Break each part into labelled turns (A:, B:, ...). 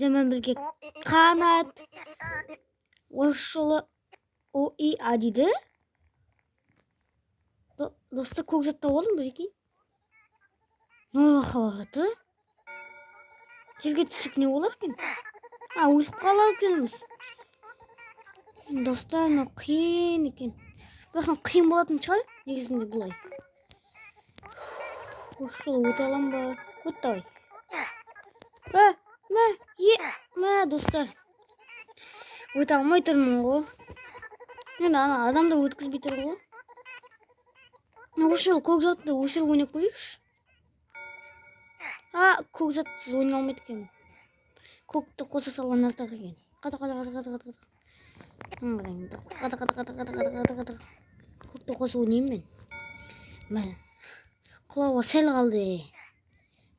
A: сіздермен бірге қанат ошылы ОИА дейді. Достар, көкжатта болдым бір екен. Ноға қалағаты. Жерге түсік не болады екен? Өліп қалады екеніміз. Достар, қиын екен. Бірақ қиын болатын шығар, негізінде бұлай. Ошылы өте алам ба? Өтті ой. Достар. Өте алмай тұрмын ғой. Енді адамдар өткізбей тұр ғой. Ошыл көкжатты ошыл ойнап көрейікші. Көкжатсыз ойнай алмайды екен. Көкті қоса салған артық екен. Қата. Көкті қоса ойнайын мен. Құлауға сәл қалды.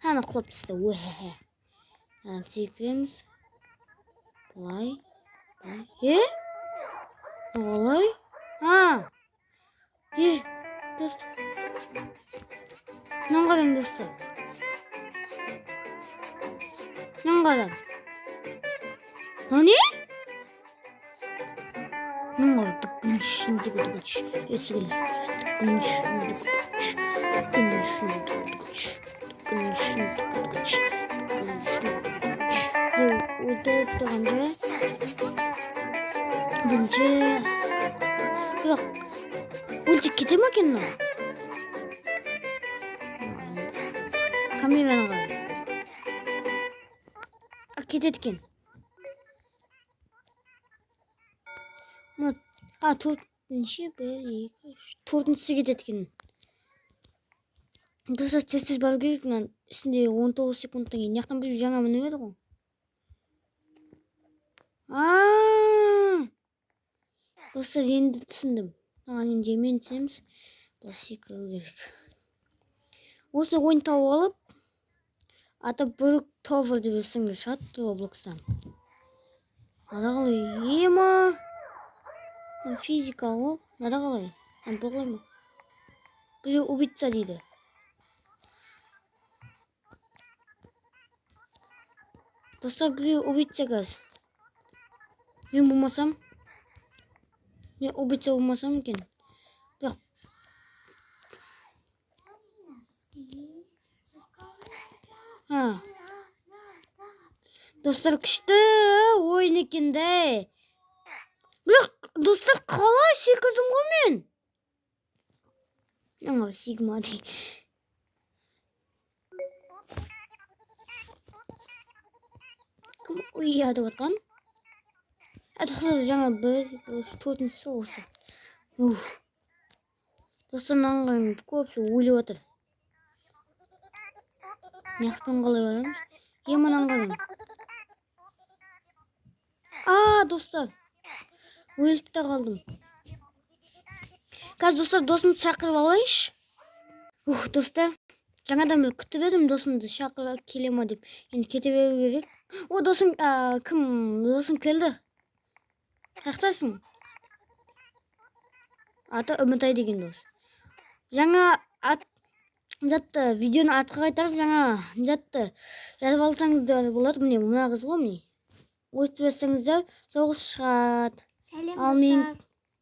A: Құлап түсті. Секіреміз. Бұлай. Олай. Достар. Наңғадам достар. Наңғадам. Не? Наңғадам. Өлтіп кете ма екен мынау? Камераны қарай. Кетеді екен. Төртіншісі кетеді екен. Достар, тез бару керек. Үстінде 19 секундтан кейін. Яқтан бір жаңа міні беді ғой. Достар, енді түсіндім. Енді жемен түсеміз. Бұл секіру керек. Осы ойын тауып алып, аты бүрік товар деп өсіңдер шатты Роблокстан. Надағалай ема. Физика ғой. Надағалай. Бұлғай ма? Біреу убийца дейді. Достар, біреу убийца газ. Мен болмасам? Мен убийца болмасам екен. Бірақ. Достар, күшті ойын екенде. Бірақ, достар, қалай секірдім ғой мен? Сигма дей. Кім ұяды батқан? Достар, жаңа бір төртіншісі осы. Достар, наңғайым көпсі өлі отыр. Неқпен қалай барамыз? Емін аңғайым. Достар. Өліп те қалдым. Қазір достар, досымды шақырып алайыншы. Достар, жаңадан бір күтіп едім досымды шақырып келе ма деп. Енді кете беру керек. Досың кім? Досың келді. Қақтасың? Аты Үмітай деген дос. Жаңа затты видеоны атқа қайтарып, жаңа затты жазып алсаңыздар болады. Мына қыз ғой міне. Өстіп өссеңіздер соғыс шығады.
B: Сәлем достар.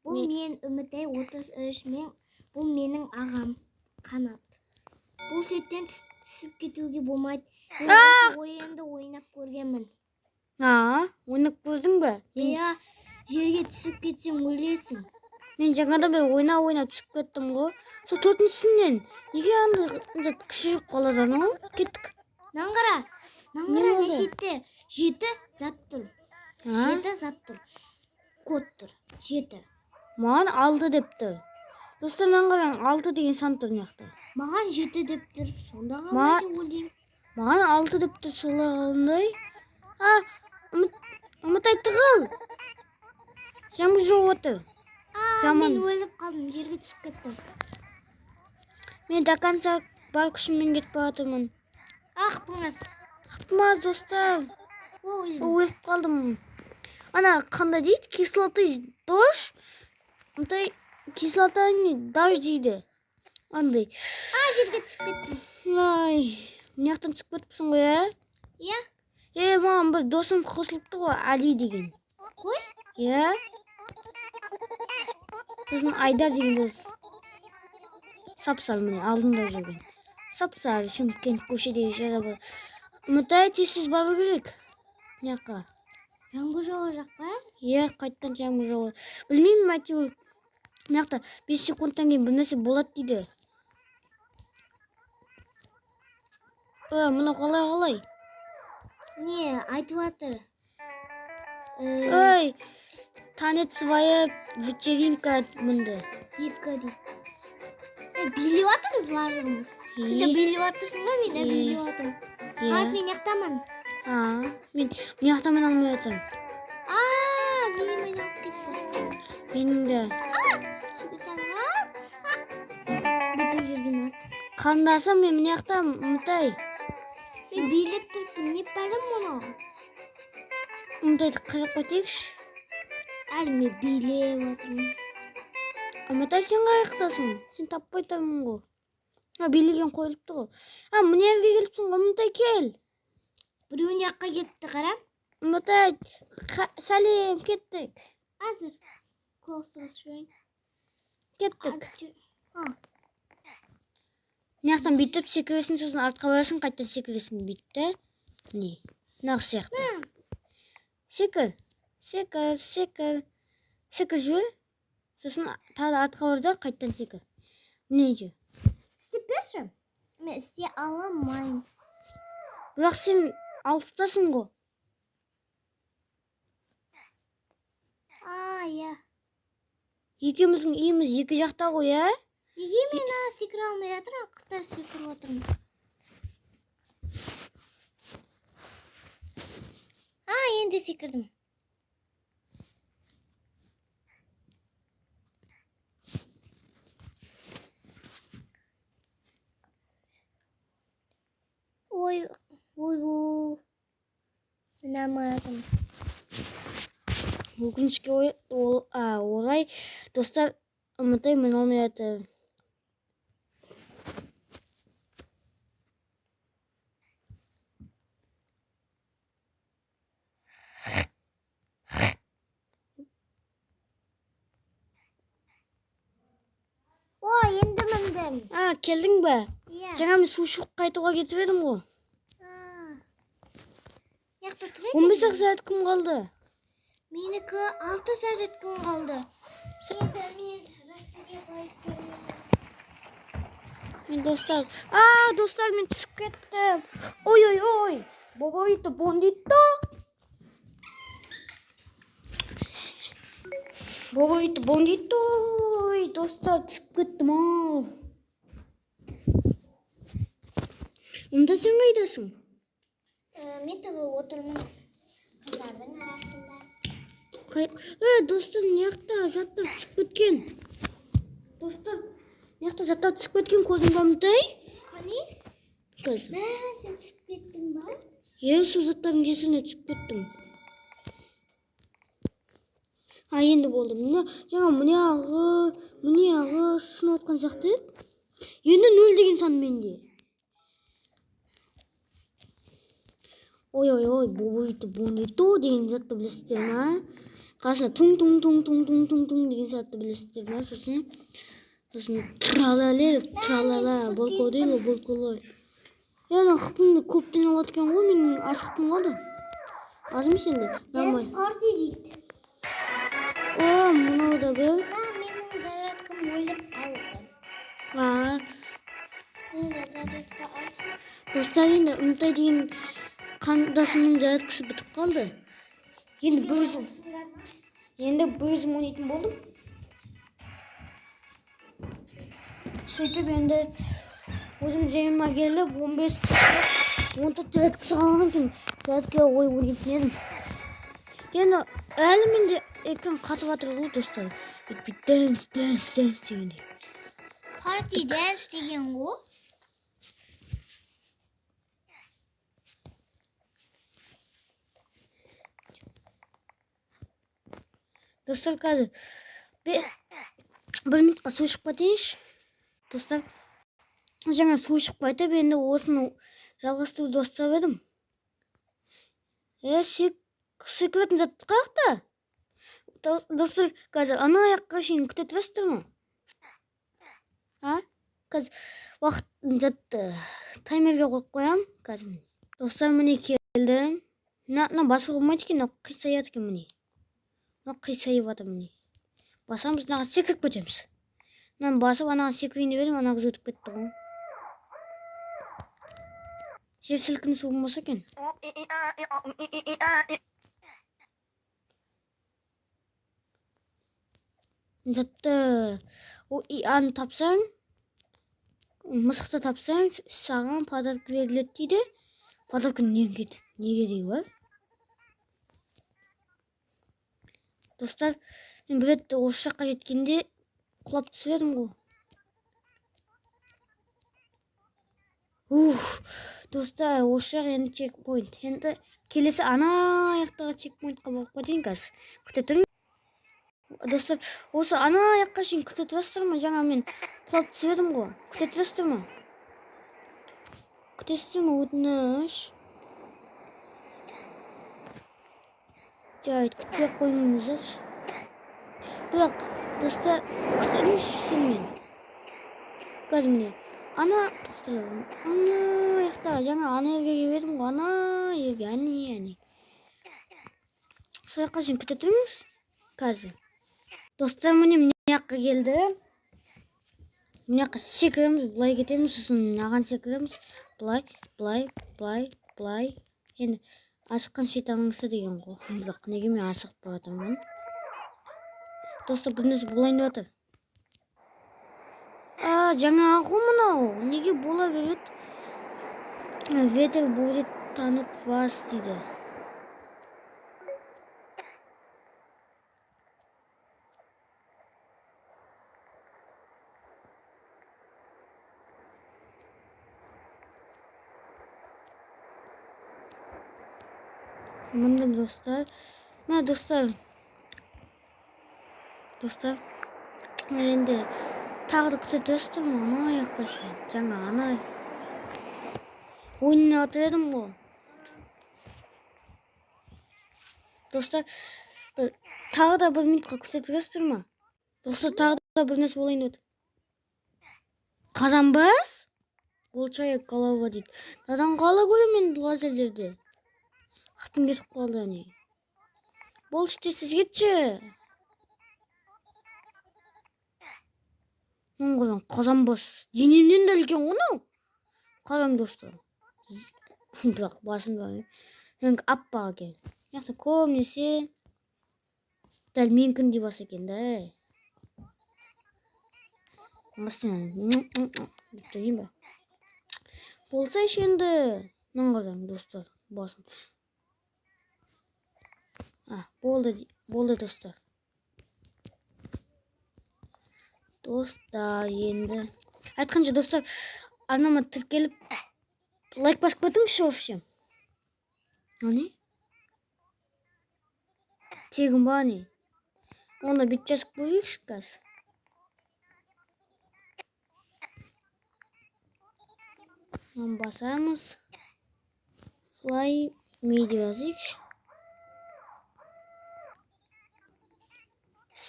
B: Бұл мен Үмітай 33 мен. Бұл менің ағам Қанат. Бұл сеттен түсіп кетуге болмайды. Мен ойынды ойнап көргенмін.
A: Ойнап көрдің бе?
B: Жерге түсіп кетсең өлесің.
A: Мен жаңада бір ойнап түсіп кеттім ғой. Сол төртіншісінен неге анда кішіріп қалады анау? Кеттік.
B: Наңғара не шетте? 7 зат тұр. 7 зат тұр. Код тұр. 7.
A: Маған 6 деп тұр. Достар, наңғаран 6 деген сан тұр неқті.
B: Маған 7 деп тұр. Сонда қалай өлейм?
A: Маған 6 деп тұр. Солай қалындай. Үмітай тұғыл. Жаңбыр жауып отыр.
B: Мен өліп қалдым. Жерге түсіп кеттім.
A: Мен даканса бар күшіммен кетіп баратырмын.
B: Ақпыңыз.
A: Ақпымаз, достар. Өліп қалдым. Қандай дейді? Кислоты дождь. Кислота не дождь дейді. Андай.
B: Жерге түсіп кеттім.
A: Мына жақтан түсіп кетіпсің ғой,
B: Иә.
A: Маған бір досым қосылыпты ғой, Али деген.
B: Қой?
A: Иә. Сосын Айдар деген дос. Сап-сары міне алдында жүрген. Сап-сары Шымкент көшедегі жері бар. Үмітай тез бару керек. Мыняққа.
B: Жаңбыр жауа жақ па?
A: Иә, қайттан жаңбыр жауады. Білмеймін, әйтеуір. Мыняқта 5 секундтан кейін бір нәрсе болады дейді. Мұны қалай?
B: Не, айтып жатыр.
A: Ой, танец своя вечеринка мұнды.
B: Екі дейді. Билеп жатырмыз барлығымыз. Сен де билеп жатырсың ба? Мен де билеп жатырмын. Қайт мен яқтамын.
A: Мен мыняқтамын алмай жатсам.
B: Миым айналып кетті.
A: Менің де.
B: Бүйтіп жүрген ат.
A: Қандасым мен мыняқтамын, Үмітай.
B: Мен билеп тұрыппын, не бәлем мұны?
A: Үмітайды қырып қайтайықшы.
B: Әлі мен билеп жатырмын.
A: Үмітай сен қайықтасың? Сен таппай тұрмын ғой. Билеген қойылыпты ғой. Мына жерге келіпсің ғой, Үмітай кел.
B: Біреуіне жаққа кетті, қара.
A: Үмітай, сәлем, кеттік.
B: Азыр. Құлақсыз жүрейін.
A: Кеттік. Мынаяқтан бүйтіп секіресің, сосын артқа барасың, қайттан секіресің бүйтті. Не? Нақ сияқты. Секір. Секір жүр. Сосын тағы артқа бар да қайттан секір. Міне жүр.
B: Істеп берші. Мен істей аламайым.
A: Бірақ сен алыстасың ғой.
B: Иә.
A: Екеуміздің үйіміз екі жақта ғой, иә?
B: Неге мен секіре алмай жатырмын, қытай секіріп отырмын. Енді секірдім. Ой. Мен алмай жатырмын.
A: Өкінішке орай, достар, Үмітай мен алмай жатыр.
B: Енді міндім.
A: Келдің бе?
B: Иә.
A: Жаңа мен су ішіп қайтуға кетіп едім ғой.
B: Яқта тұр
A: 15 сағат кім қалды?
B: Менікі 6 сағат кім қалды.
A: Мен достар, мен түсіп кеттім. Ой. Бобоито бондито. Ой, достар түсіп кеттім ау. Онда сен қайдасың?
B: Мен тығып отырмын қыздардың арасында.
A: Достар, мыняқта заттар түсіп кеткен. Достар, мыняқта заттар түсіп кеткен, көзің ба, Үмітай?
B: Қане?
A: Көзім.
B: Сен түсіп кеттің ба?
A: Су заттардың кесіріне түсіп кеттім. Енді болды. Жаңа мұнияғы сынып отқан сияқты. Енді 0 деген сан менде. Ой, бобоито бондито деген затты білесіздер ма? Қасына туң деген затты білесіздер ма? Сосын тралала, болколой. Яғни қыпымды көптен алатқан ғой, менің асықтым қалды. Азым сенде?
B: Дәнс парти дейді.
A: Мынау да бір.
B: Менің зарядкам өліп қалды. Мен де зарядка алсын.
A: Достар, енді Үмітай деген қандасымның зарядкасы бітіп қалды. Енді бір өзім ойнайтын болдым. Сөйтіп енді өзім жайыма келіп 15 зарядкасы қалған екен. Зарядкаға ойнайтын едім. Енді әлі менде экран қатып жатыр ғой, достар. Дэнс дегенде.
B: Парти дэнс деген ғой.
A: Достар, қазір 1 минутқа су ішіп кетейінші. Достар, жаңа су ішіп қайтып, енді осыны жалғастыруды бастап едім. Секіретін зат қаяқта? Достар, қазір ана аяққа шейін күте тұрасыздар ма? Қазір уақыт затты таймерге қойып қоям. Қазір міне. Достар, міне келдім. Мына басып болмайды екен, мына қисаяды екен міне. Мына қисайып жатыр міне. Басамыз, мынаға секіріп кетеміз. Мынаны басып, анаға секірейін деп едім, ана қыз өтіп кетті ғой. Жер сілкінісі болмаса екен. Затты аны тапсаң, мысықты тапсаң, саған подарка беріледі дейді. Подарка неге дейді ба? Достар, мен бір рет осы жаққа жеткенде құлап түсіп едім ғой. Достар, осы жақ енді чекпоинт. Енді келесі ана аяқтағы чекпоинтқа барып қояйын қазір. Күте тұрың. Достар, осы ана аяққа шейін күте тұрасыздар ма? Жаңа мен құлап түсіп едім ғой. Күте тұрасыздар ма? Күтесіздер ма? Өтініш. Жарайды, күтпей қойыңыздар. Бірақ, достар, күтіңізші сенімен. Қазір міне. Ана аяқта жаңа ана жерге келіп едім ғой. Ана жерге, әне. Сол жаққа шейін күте тұрыңыз. Қазір. Достар, міне жаққа келді. Міне жаққа секіреміз, бұлай кетеміз, сосын мынаған секіреміз. Бұлай. Енді асыққан шайтаныңызды деген ғой. Бірақ неге мен асығып бара жатырмын? Достар, бір нәрсе болайын деп жатыр. Жаңағы ғой мынау. Неге бола береді? Ветер будет тонуть в вас дейді. Мында достар. Мына достар. Енді тағы да күте тұрасыздар ма? Ана аяққа шейін. Жаңа ана ойнап отыр едім ғой. Достар, тағы да бір минутқа күте тұрасыздар ма? Достар, тағы да бір нәрсе болайын деп отыр. Қазанбас? Ол человек голова дейді. Надан қалай көремін мен лазерлерді? Ақтым кетіп қалды әне. Бол іштесіз кетші. Мұңғылан қазанбас. Денемнен де үлкен ғынау. Қараң достар. Бірақ басында менің аппаға екен. Яқты көбінесе дәл менікіндей бас екен де. Мастан дейін ба? Болса енді мынан қараң достар. Басым. Болды достар. Достар, енді айтқанша достар, анама тіркеліп лайк басып кетіңізші вообще. Ане? Тегін ба не? Онда бет жазып қойыңызшы қазір. Басамыз. Fly me деп жазайықшы.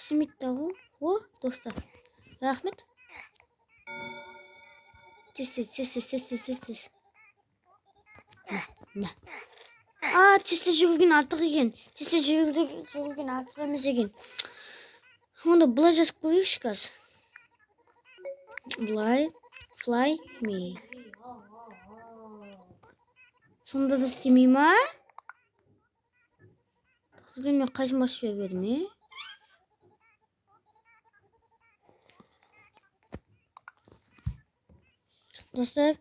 A: Смитті ғой. О, достар. Рахмет. Тез. Тесте жүгірген артық екен. Тесте жүгірген артық емес екен. Онда бұлай жазып қойыңызшы қазір. Бұлай. Fly me. Сонда да істемей ма? Тақсырден мен қайсын басып жібердім, Достар,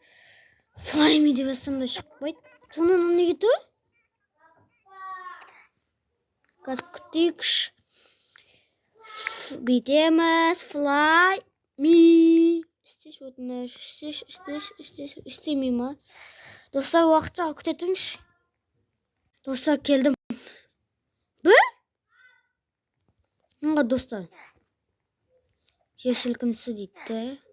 A: fly me деп жазсам да шықпайды. Сонан неге тұр? Қазір күтейікші. Бүйтеміз, fly me. Істемей ма? Достар, уақытша күте тұрыңызшы. Достар, келдім. Бұ? Мұнға достар. Жер сілкінісі дейді.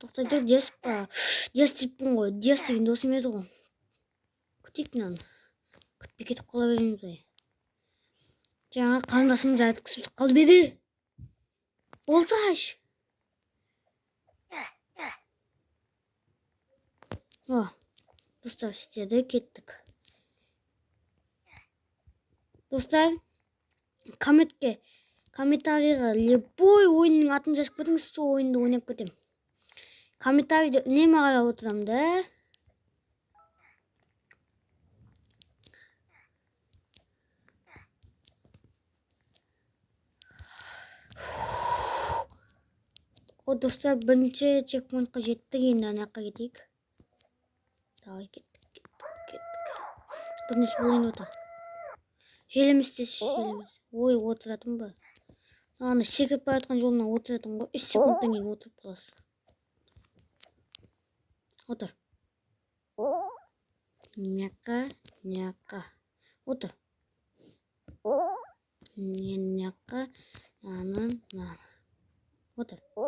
A: Тоқтайды, дес па? Дес дейппін ғой. Дес деген досым еді ғой. Күтейік мынаны. күтпей кетіп қала береміз ғой. Жаңа қарындасымыз айтқысы қалып еді. Болсаш. О, достар, істеді, кеттік. Достар, комментарийға любой ойынның атын жазып кетіңіз, сол ойынды ойнап кетем. Комментарийді үнемі қарап отырамын да. О, достар, бірінші чекпоинтқа жеттік, енді анаққа кетейік. Давай, кеттік. Бірнесі болайын отыр. Желемес. Ой, отыратын ба? Ана секіріп бара жатқан жолына отыратын ғой. 3 секундтан кейін отырып қаласыз. Отыр. Няқа. Отыр. Няқа. Нана. Отыр. О,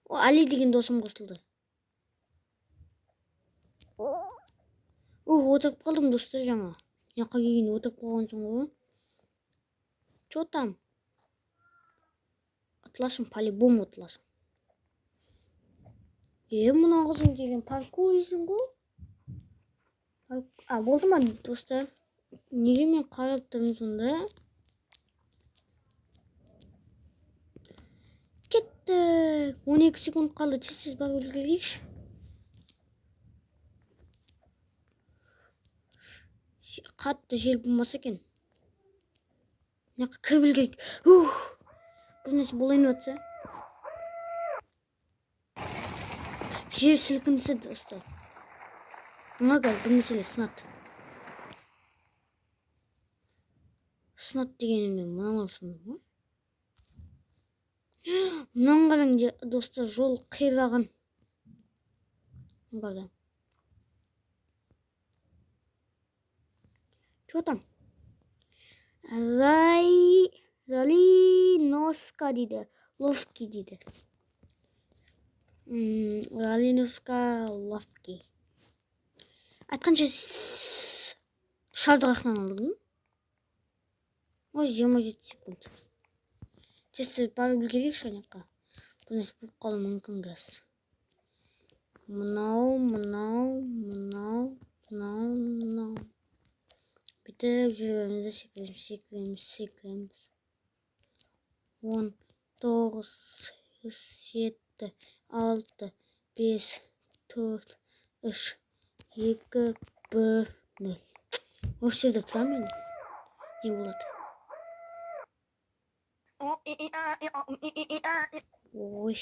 A: Али деген досым қосылды. Отырып қалдым, достар, жаңа. Няқа кейін отырып қалған соң ғой. Чё там? Атыласың, по-любому атыласың. Мына қызың деген паркур дейсің ғой? Болды ма, достар? Неге мен қарап тұрмын сонда? Кеттік. 12 секунд қалды. Тез барып үлгерейікші. Қатты жел болмаса екен. Мына кіріп үлгерейік. Бірнесі болайын өтсе. Жер сілкінісі, достар. Мына бірнеселер сынат. Сынат дегеніммен мыналар сынат ма? Мынаны қараң, достар, жол қираған. Қараң. Чё там? Ралиноска дейді. Ловки дейді. Ралиноска ловки. Айтқанша шардырақнан алдың? Ой, 27 секунд. Тесті барып үлгерейік шанаққа. Бұнес бұл қалу мүмкін газ. Мынау. Бітіп жүрімізді секіреміз. 10, 9, 7, 6, 5, 4, 3, 2, 1, 0. Осы жерде тұрамын енді. Не болады? Ой.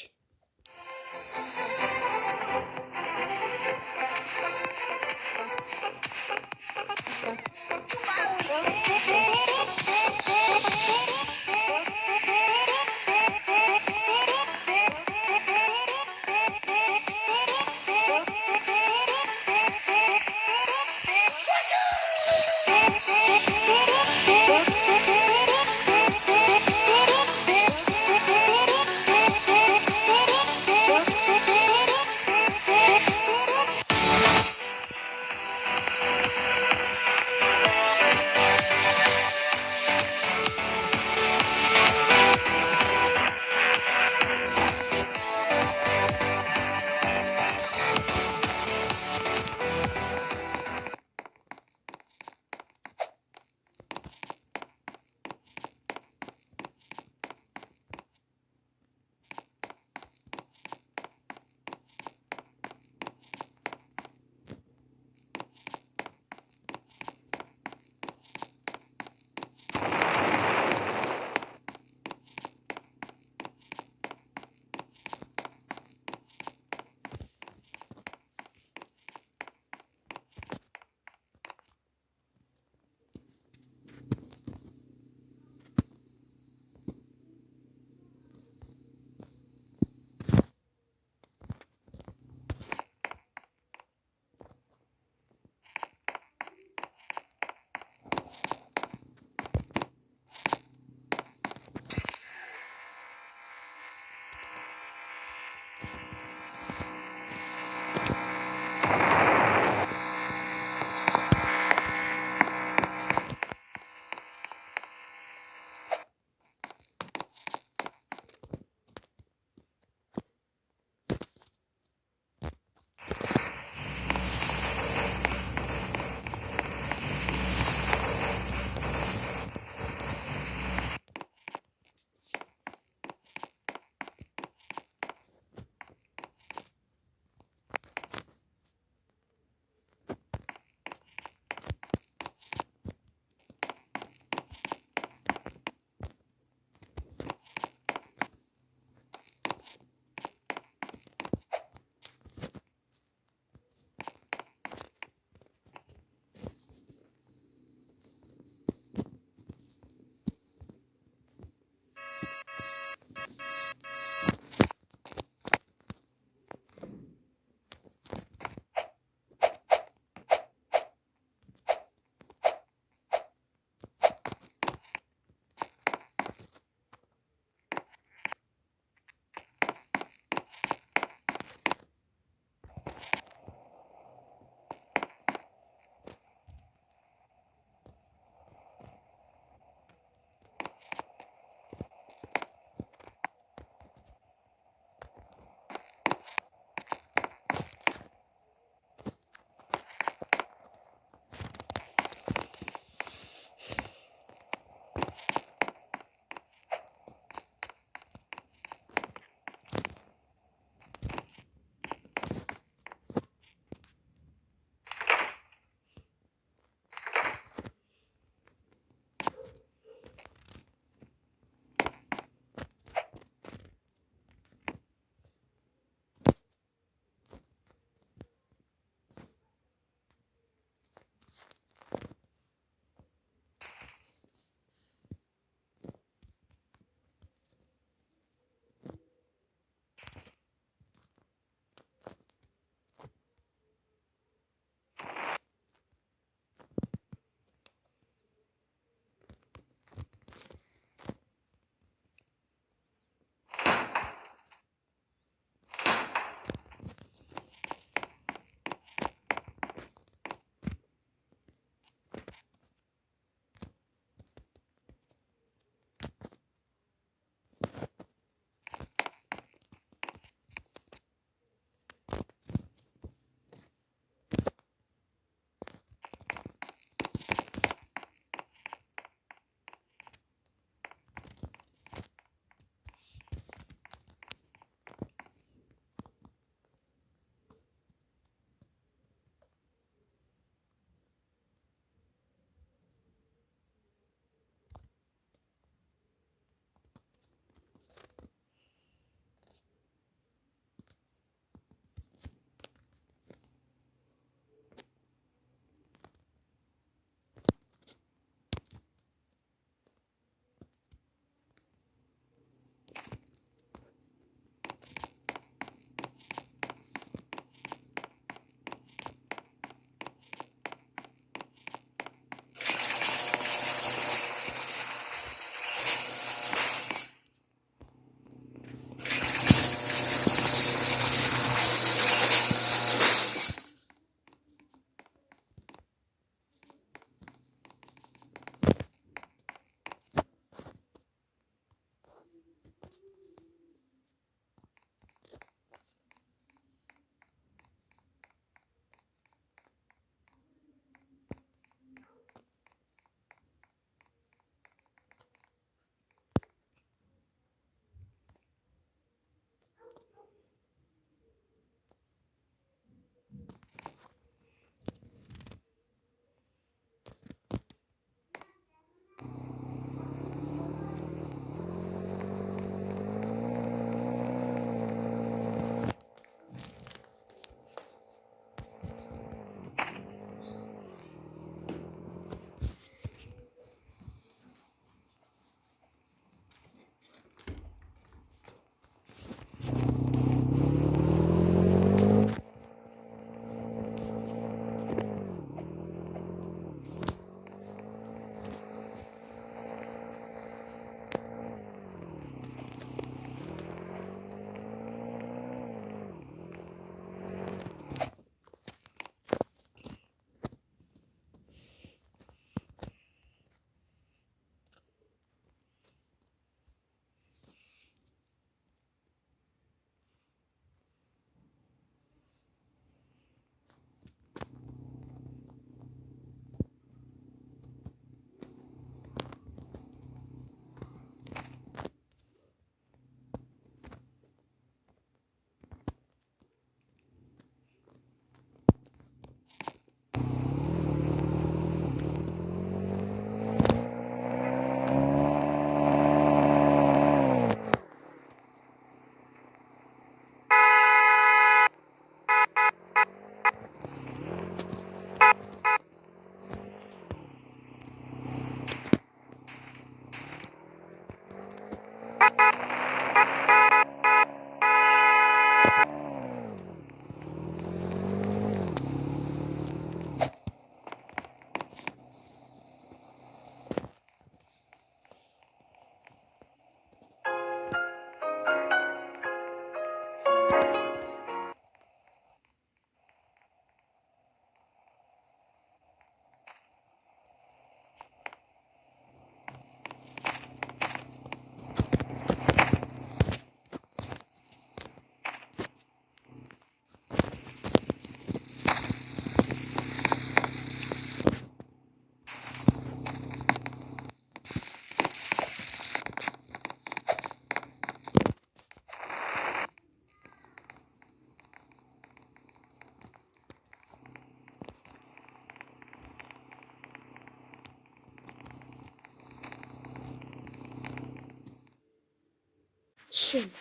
A: Шин.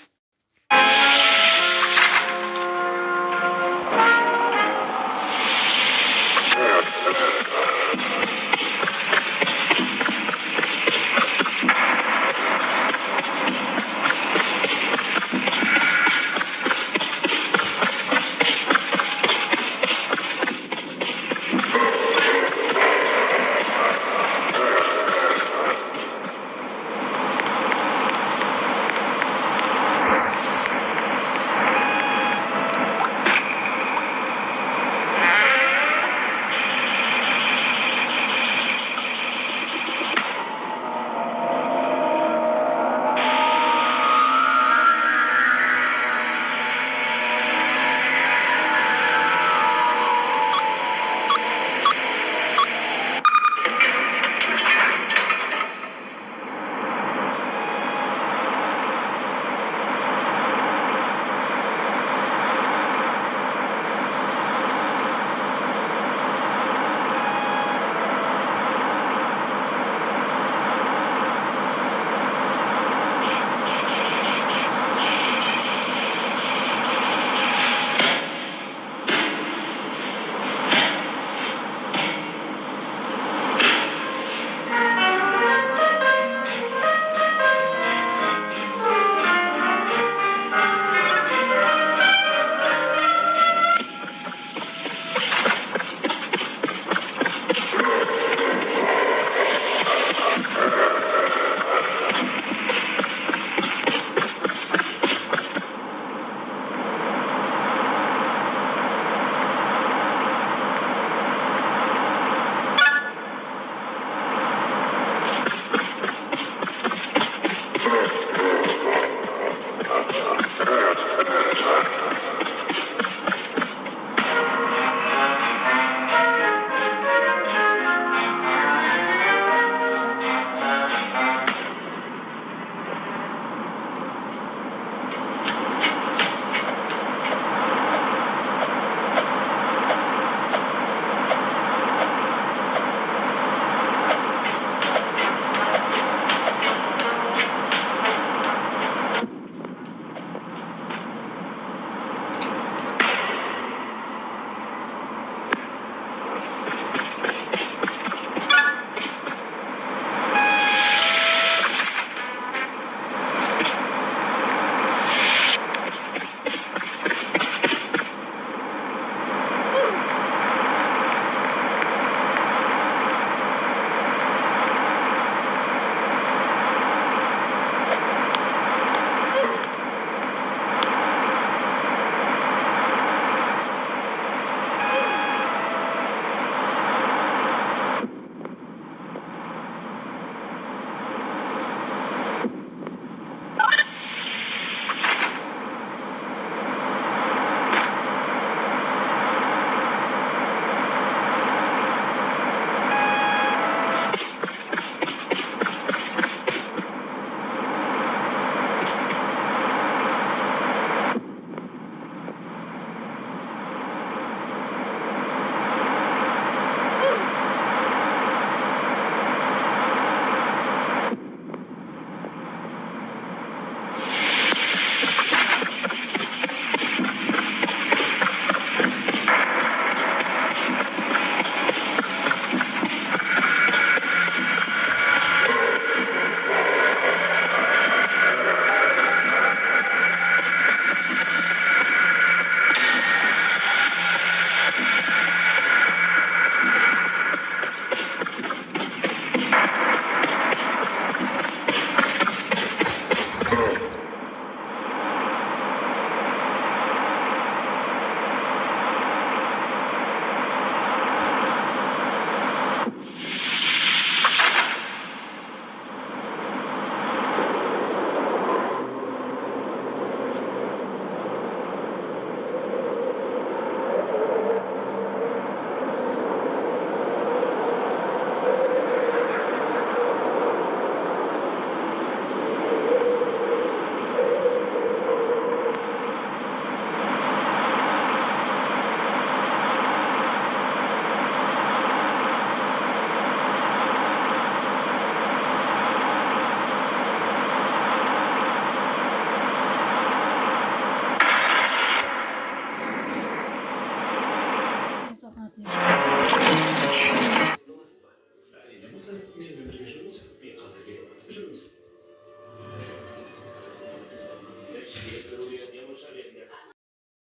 C: мен мемлекет жұмыс мен